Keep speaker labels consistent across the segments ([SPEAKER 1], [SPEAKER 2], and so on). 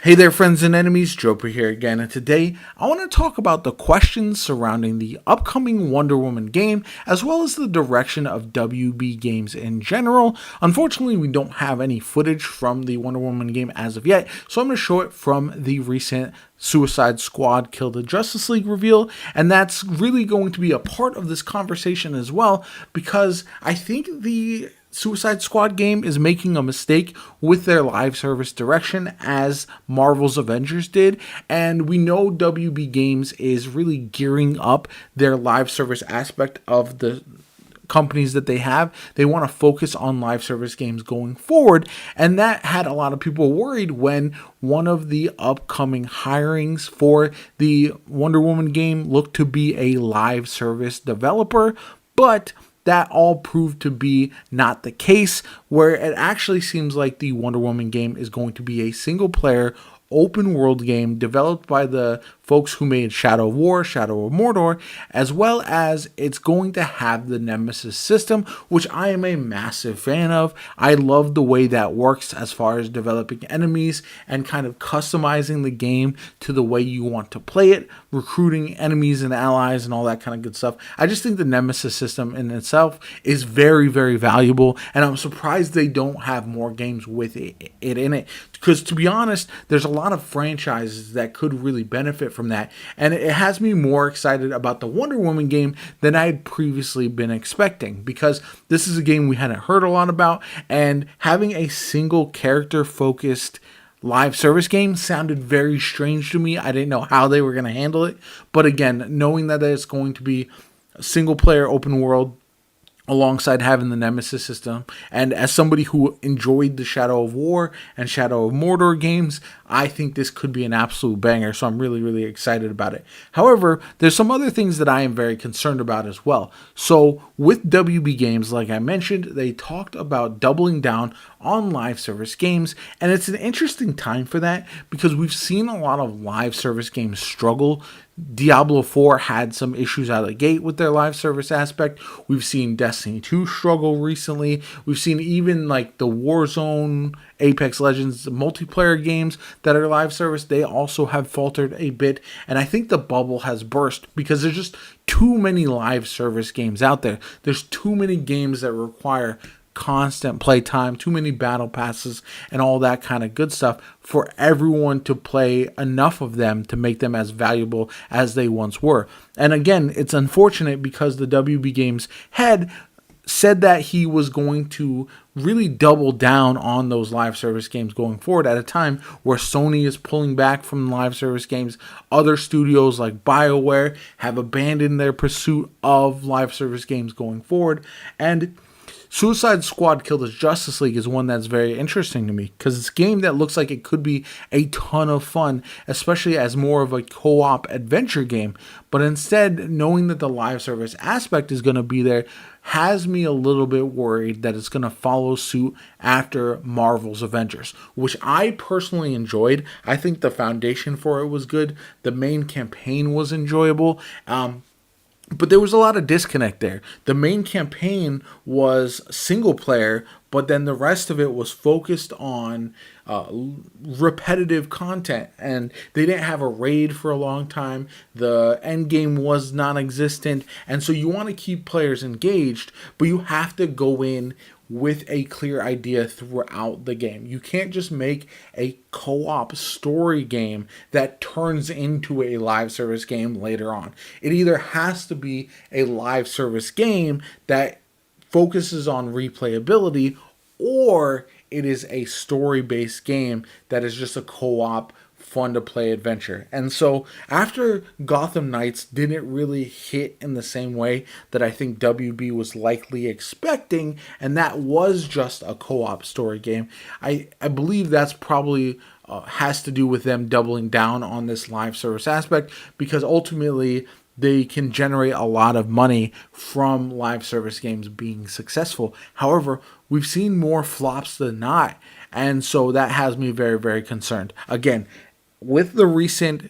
[SPEAKER 1] Hey there, friends and enemies. Joper here again, and today I want to talk about the questions surrounding the upcoming Wonder Woman game, as well as the direction of WB games in general. Unfortunately, we don't have any footage from the Wonder Woman game as of yet, so I'm going to show it from the recent Suicide Squad Kill the Justice League reveal, and that's really going to be a part of this conversation as well, because I think the Suicide Squad game is making a mistake with their live service direction as Marvel's Avengers did, and we know WB Games is really gearing up their live service aspect of the companies that they have. They want to focus on live service games going forward, and that had a lot of people worried when one of the upcoming hirings for the Wonder Woman game looked to be a live service developer, but that all proved to be not the case, where it actually seems like the Wonder Woman game is going to be a single player open world game developed by the folks who made Shadow of War, Shadow of Mordor, as well as it's going to have the Nemesis system, which I am a massive fan of. I love the way that works as far as developing enemies and kind of customizing the game to the way you want to play it, recruiting enemies and allies and all that kind of good stuff. I just think the Nemesis system in itself is very, very valuable, and I'm surprised they don't have more games with it in it. Because to be honest, there's a lot of franchises that could really benefit from that, and it has me more excited about the Wonder Woman game than I had previously been expecting, because this is a game we hadn't heard a lot about, and having a single character focused live service game sounded very strange to me. I didn't know how they were going to handle it, but again, knowing that it's going to be a single player open world alongside having the Nemesis system, and as somebody who enjoyed the Shadow of War and Shadow of Mordor games, I think this could be an absolute banger, so I'm really, really excited about it. However, there's some other things that I am very concerned about as well. So with WB Games, like I mentioned, they talked about doubling down on live service games, and it's an interesting time for that because we've seen a lot of live service games struggle. Diablo 4 had some issues out of the gate with their live service aspect. We've seen Destiny 2 struggle recently. We've seen even like the Warzone, Apex Legends multiplayer games that are live service, they also have faltered a bit. And I think the bubble has burst because there's just too many live service games out there. There's too many games that require constant playtime, too many battle passes, and all that kind of good stuff for everyone to play enough of them to make them as valuable as they once were. And again, it's unfortunate because the WB Games head said that he was going to really double down on those live service games going forward at a time where Sony is pulling back from live service games. Other studios like BioWare have abandoned their pursuit of live service games going forward. And Suicide Squad Kill the Justice League is one that's very interesting to me because it's a game that looks like it could be a ton of fun, especially as more of a co-op adventure game. But instead, knowing that the live service aspect is going to be there has me a little bit worried that it's going to follow suit after Marvel's Avengers, which I personally enjoyed. I think the foundation for it was good. The main campaign was enjoyable. But there was a lot of disconnect there. The main campaign was single player, but then the rest of it was focused on repetitive content. And they didn't have a raid for a long time. The end game was non-existent. And so you want to keep players engaged, but you have to go in with a clear idea throughout the game. You can't just make a co-op story game that turns into a live service game later on. It either has to be a live service game that focuses on replayability, or it is a story-based game that is just a co-op fun to play adventure. And so after Gotham Knights didn't really hit in the same way that I think WB was likely expecting, and that was just a co-op story game, I believe that's probably has to do with them doubling down on this live service aspect, because ultimately they can generate a lot of money from live service games being successful. However, we've seen more flops than not, and so that has me very, very concerned. Again, with the recent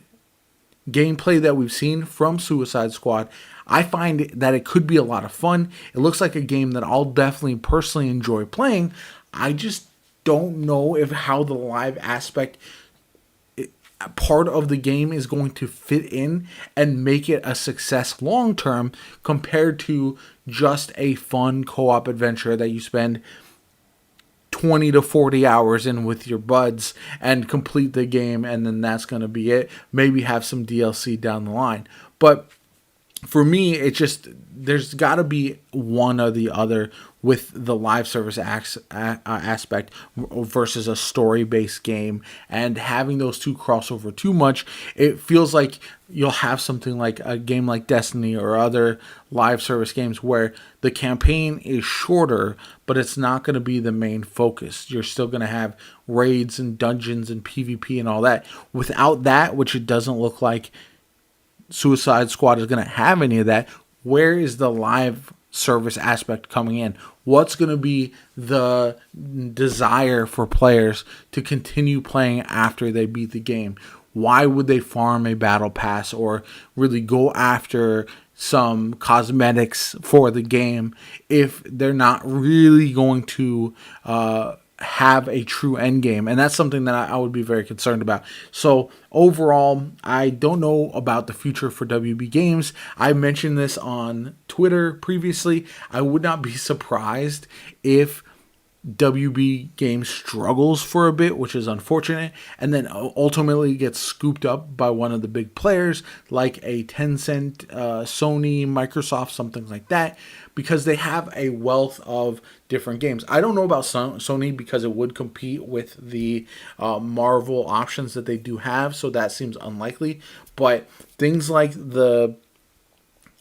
[SPEAKER 1] gameplay that we've seen from Suicide Squad, I find that it could be a lot of fun. It looks like a game that I'll definitely personally enjoy playing. I just don't know if how the live aspect part of the game is going to fit in and make it a success long term compared to just a fun co-op adventure that you spend 20 to 40 hours in with your buds and complete the game, and then that's going to be it. Maybe have some DLC down the line. But for me, it just, there's got to be one or the other with the live service aspect versus a story-based game, and having those two cross over too much, it feels like you'll have something like a game like Destiny or other live service games where the campaign is shorter, but it's not going to be the main focus. You're still going to have raids and dungeons and PvP and all that. Without that, which it doesn't look like Suicide Squad is going to have any of that, where is the live service aspect coming in? What's going to be the desire for players to continue playing after they beat the game? Why would they farm a battle pass or really go after some cosmetics for the game if they're not really going to have a true end game? And that's something that I would be very concerned about. So overall, I don't know about the future for WB Games. I mentioned this on Twitter previously. I would not be surprised if WB Games struggles for a bit, which is unfortunate, and then ultimately gets scooped up by one of the big players like a Tencent, Sony, Microsoft, something like that, because they have a wealth of different games. I don't know about Sony because it would compete with the Marvel options that they do have, so that seems unlikely. But things like the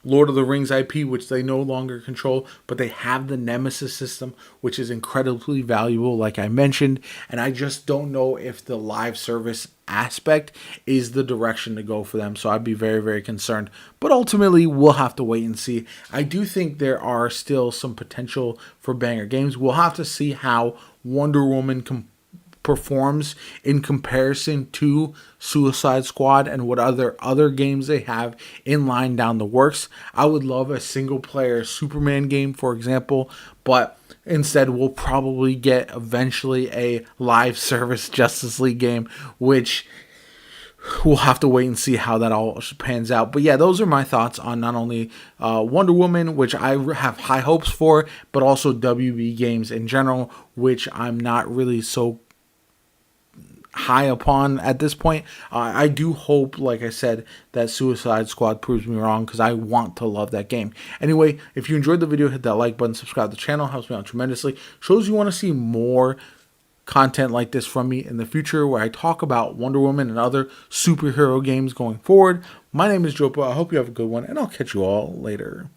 [SPEAKER 1] Lord of the Rings IP, which they no longer control, but they have the Nemesis system, which is incredibly valuable, like I mentioned. And I just don't know if the live service aspect is the direction to go for them. So I'd be very, very concerned. But ultimately, we'll have to wait and see. I do think there are still some potential for banger games. We'll have to see how Wonder Woman performs in comparison to Suicide Squad and what other games they have in line down the works. I would love a single player Superman game, for example, but instead we'll probably get eventually a live service Justice League game, which we'll have to wait and see how that all pans out. But yeah, those are my thoughts on not only Wonder Woman, which I have high hopes for, but also WB Games in general, which I'm not really so high upon at this point. I do hope, like I said, that Suicide Squad proves me wrong, because I want to love that game. Anyway, if you enjoyed the video, hit that like button, subscribe to the channel, helps me out tremendously. Shows you want to see more content like this from me in the future, where I talk about Wonder Woman and other superhero games going forward. My name is JoPa. I hope you have a good one, and I'll catch you all later.